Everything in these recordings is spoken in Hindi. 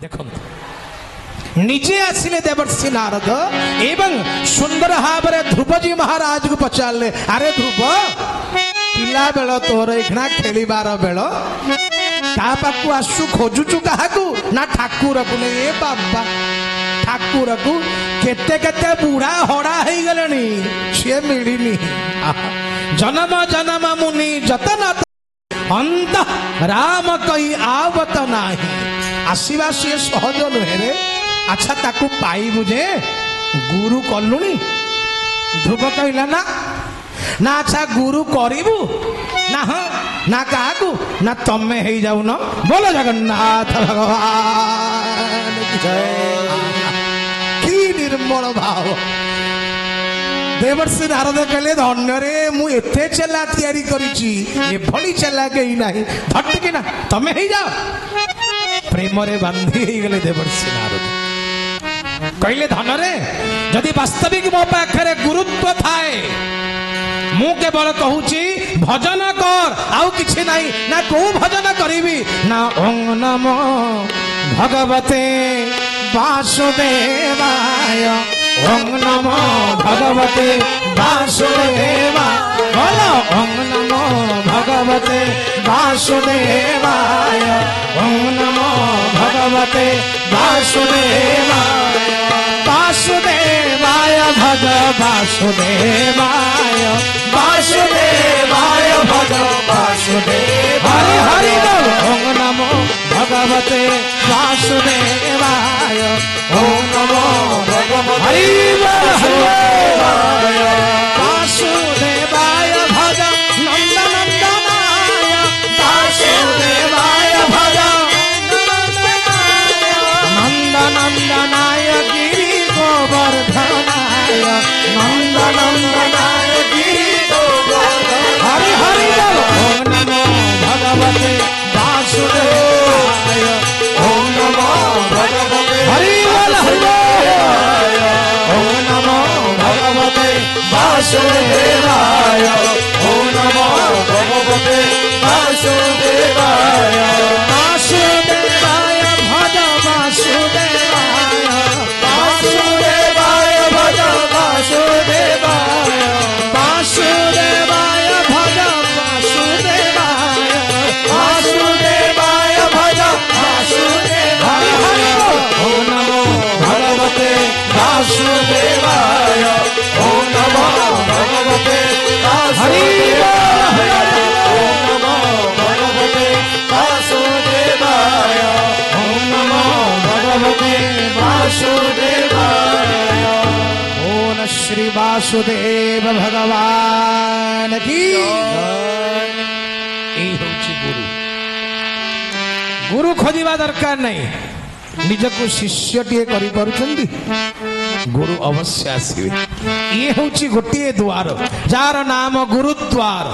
देखो निजे आसिले देवर्षि नारद एवं सुंदर भाव ध्रुवजी महाराज को पचारे अरे ध्रुव पिला बेल तोर एखना खेलिबार बेल ता पाखु आसु खोजुचु काहाकू ना ठाकुर को नहीं ए बाबा ठाकुर को केते केते बुढ़ा हड़ा हो गले सी मिलनी जन्म जन्म मुनि जतन अंत राम कई आवत नाही आसवा सी सहज नुहे रे अच्छा ताकू पाई बुझे गुरु कलुनी ध्रुव कहला ना ना अच्छा गुरु करू ना हाँ ना क्या ना तमें हो जाऊ न बोलो जगन्नाथ भगवान की निर्मल भाव देवर्षि नारद कहले धन्य रे मुझे चेला तैयारी करी चेला कहीं ना धटके ना तमें हो जाओ प्रेम रे बांधी गले देवर्षि नारद कहले धन रे जदि वास्तविक मो पाखे गुरुत्व थाए मु केवल कहूची भजन कर आउ किछि नहीं ना को भजन करीबी ना ओं नमो भगवते वासुदेवाय ओं नमो भगवते वासुदेवाय बोलो ओं नमो भगवते वासुदेवाय ओं नमो भगवते वासुदेवाय वासुदेवाय भज वासुदेवाय वासुदेवाय भज वासुदेवाय हरि बोल ओं नमो भगवते वासुदेवाय ओं नमो भगवते हरि बोल वासुदेवाय भज नंद नंदनाय वासुदेवाय भज नंद नंदनाय गिरि गोवर्धनाय नंद नंदनाय गिरि गोवर्धनाय हरि हरि बोल ओं नमो भगवते वासुदेवाय ओं नमो भगवते हरि बोल ओं नमो भगवते वासुदेवाय ओं नमो भगवते वासुदेवाय वासुदेवाय भज वासुदेवाय वासुदेवाय भज वासुदेवाय वासुदेवाय भज वासुदेवाय वासुदेवाय भज वासुदेवाय ओं नमो भगवते वासुदेवाय ओं नमो भगवते वासुदेवाय ओं नमो भगवते वासुदेवाय ओं नमो भगवते वासुदेवाय ओम श्री वासुदेव भगवान की गुरु गुरु खोजा दरकार नहीं निजक शिष्य टे कर गुरु अवश्य आसवे ये हूँ गोटे द्वार जार नाम गुरुद्वार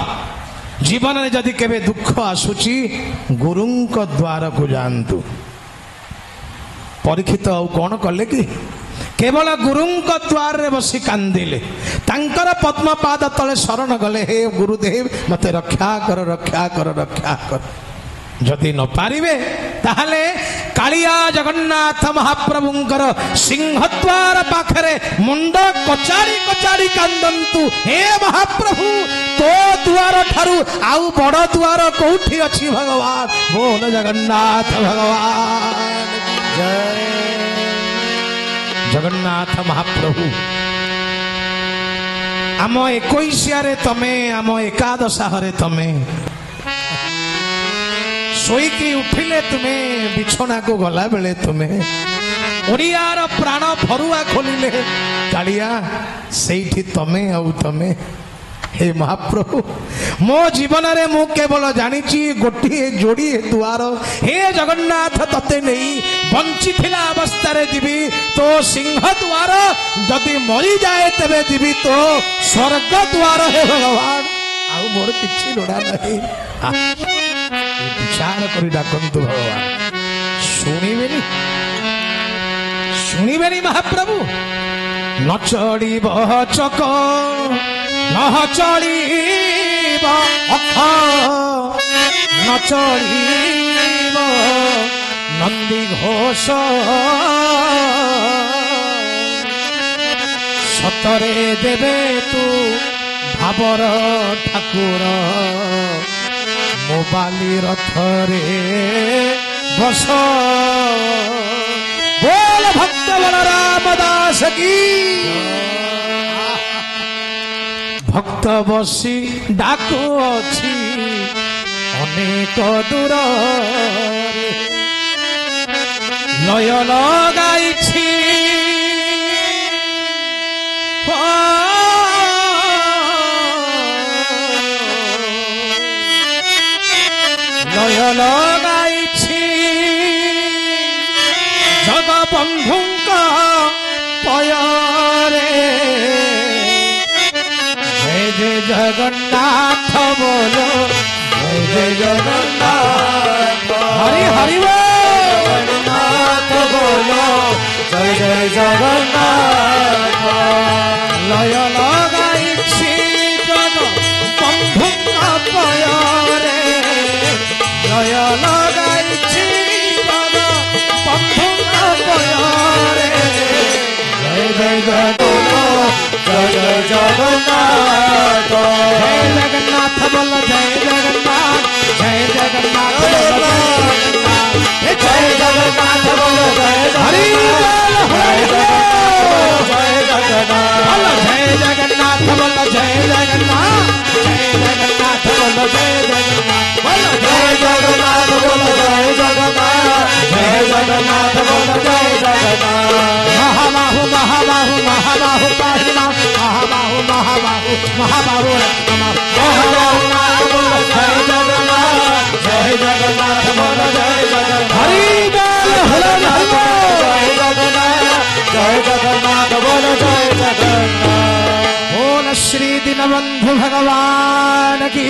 जीवन में जदि केवे दुख आसूची गुरु द्वार को जानतु परीक्षित आउ कौन कले कि केवल गुरु द्वार रे बसी कांदिले तांकर पद्मपाद तले शरण गले हे गुरुदेव मते रक्षा कर रक्षा कर रक्षा कर जदि न पारिबे ताहले कालिया जगन्नाथ महाप्रभुंकर सिंहद्वार पाखरे मुंड कचाड़ी कचाड़ी कांदंतु हे महाप्रभु तो द्वार ठारू आउ बड़ द्वार कोठी अछि भगवान बोल जगन्नाथ भगवान जय जगन्नाथ महाप्रभु आम 21 तमे आम एकादशारे तमे शोईकी उठिले तुम्हें बिछना को गला बेले तुम्हें ओडियार प्राण फरुआ खोलिले कालिया सेठी तमे आउ तमे हे महाप्रभु मो जीवन रे मु केवल जानिची गोटिए जोड़िए द्वार हे जगन्नाथ तते नहीं बंची थिला अवस्था रे जीवी तो सिंह द्वार जदि मरी जाए तबे जीवी तो स्वर्ग द्वार हे भगवान आउ मोर किछि लोड़ा नहीं विचार करी डाकंतु भगवान शुणिबेनी महाप्रभु न चढ़ब चक न चढ़ब अख न चढ़ब ନନ୍ଦୀ ଘୋଷ ସତରେ ଦେବେ ତୁ ଭାବର ଠାକୁର ମୋ ବାଲି ରଥରେ ବସ ବୋଲ ଭକ୍ତ ବଳରାମ ଦାସ କି ଭକ୍ତ ବସି ଡାକୁ ଅଛି ଅନେକ ଦୂରରେ ଲୟ ଲଗାଇଛି ଲୟ ଲଗାଇଛି ଜଗବନ୍ଧୁଙ୍କ ପୟରେ ଜୟ ଜୟ ଜଗନ୍ନାଥ ବୋଲ ଜୟ ଜୟ ଜଗନ୍ନାଥ ହରି ହରି ଜଗନ୍ନାଥ ବୋଲ ଜୟ ଜୟ ଜଗନ୍ନାଥ ଲୟ ଲଗାଇଛି ଜଗବନ୍ଧୁଙ୍କ ପୟରେ ଲୟ ଲଗାଇଛି ଜଗବନ୍ଧୁଙ୍କ ପୟରେ ଜୟ ଜୟ ଜଗନ୍ନାଥ ଜୟ ଜୟ ଜଗନ୍ନାଥ ଜୟ ଜଗନ୍ନାଥ ବୋଲ ଜୟ ଜଗନ୍ନାଥ ଜୟ ଜଗନ୍ନାଥ ବୋଲ ଜୟ ଜଗନ୍ନାଥ ବୋଲ ଜୟ ହରି ଜୟ ଜଗନ୍ନାଥ ବୋଲ ଜୟ ଜଗନ୍ନାଥ ଜୟ ଜଗନ୍ନାଥ ବୋଲ ଜୟ ଜଗନ୍ନାଥ ବୋଲ ଜୟ ଜଗନ୍ନାଥ ବୋଲ ଜୟ ଜଗନ୍ନାଥ ଜୟ ଜଗନ୍ନାଥ ବୋଲ ଜୟ ଜଗନ୍ନାଥ ମହାବାହୁ ମହାବାହୁ ମହାବାହୁ ପାହିନା ମହାବାହୁ ମହାବାହୁ ମହାବାହୁ ମହାବାହୁ ବୋଲ ଜୟ ଜଗନ୍ନାଥ ଜୟ ଜଗନ୍ନାଥ ବୋଲ ଜୟ ଜଗନ୍ନାଥ ହରି ବୋଲ ହରି ଜୟ ଜଗନ୍ନାଥ ଜୟ ଜଗନ୍ନାଥ ବୋଲ ଜୟ ଜଗନ୍ନାଥ बोल श्री दीनबंधु भगवान की